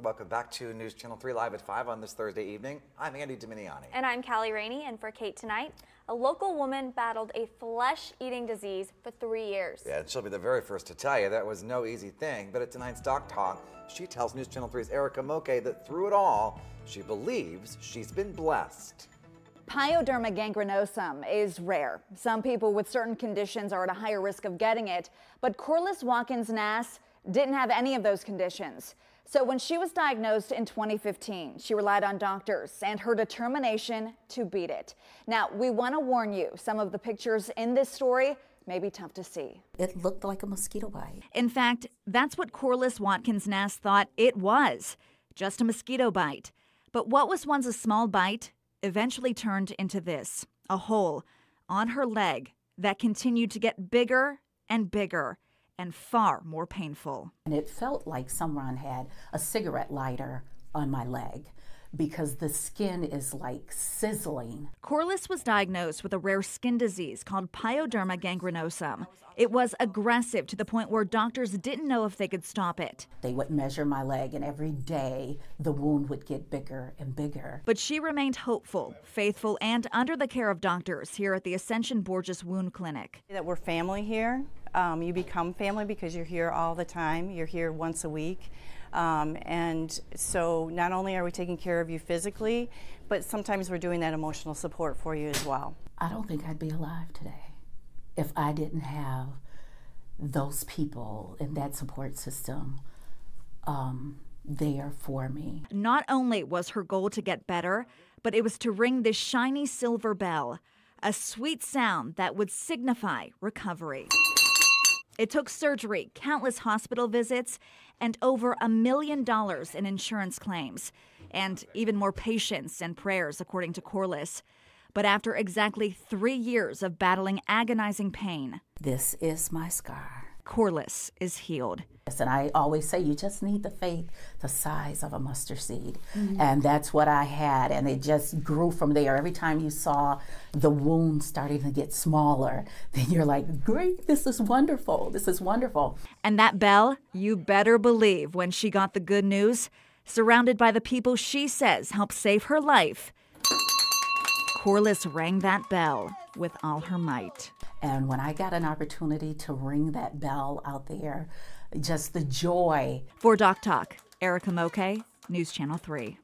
Welcome back to News Channel 3 Live at 5 on this Thursday evening. I'm Andy Dominiani. And I'm Callie Rainey, and for Kate tonight, a local woman battled a flesh-eating disease for 3 years. Yeah, and she'll be the very first to tell you that was no easy thing, but at tonight's Doc Talk, she tells News Channel 3's Erica Moke that through it all, she believes she's been blessed. Pyoderma gangrenosum is rare. Some people with certain conditions are at a higher risk of getting it, but Corliss Watkins-Nass didn't have any of those conditions. So when she was diagnosed in 2015, she relied on doctors and her determination to beat it. Now, we want to warn you, some of the pictures in this story may be tough to see. It looked like a mosquito bite. In fact, that's what Corliss Watkins-Nass thought it was, just a mosquito bite. But what was once a small bite eventually turned into this, a hole on her leg that continued to get bigger and bigger and far more painful. And it felt like someone had a cigarette lighter on my leg because the skin is like sizzling. Corliss was diagnosed with a rare skin disease called Pyoderma gangrenosum. It was aggressive to the point where doctors didn't know if they could stop it. They would measure my leg, and every day the wound would get bigger and bigger. But she remained hopeful, faithful, and under the care of doctors here at the Ascension Borges Wound Clinic. That we're family here. You become family because you're here all the time. You're here once a week. And so not only are we taking care of you physically, but sometimes we're doing that emotional support for you as well. I don't think I'd be alive today if I didn't have those people in that support system there for me. Not only was her goal to get better, but it was to ring this shiny silver bell, a sweet sound that would signify recovery. It took surgery, countless hospital visits, and over $1 million in insurance claims, and even more patience and prayers, according to Corliss. But after exactly 3 years of battling agonizing pain, this is my scar. Corliss is healed. And I always say you just need the faith the size of a mustard seed. And that's what I had, and it just grew from there. Every time you saw the wound starting to get smaller, then you're like, great, this is wonderful, this is wonderful. And that bell, you better believe when she got the good news, surrounded by the people she says helped save her life, Corliss rang that bell with all her might. And when I got an opportunity to ring that bell out there, just the joy. For Doc Talk, Erica Moke, News Channel 3.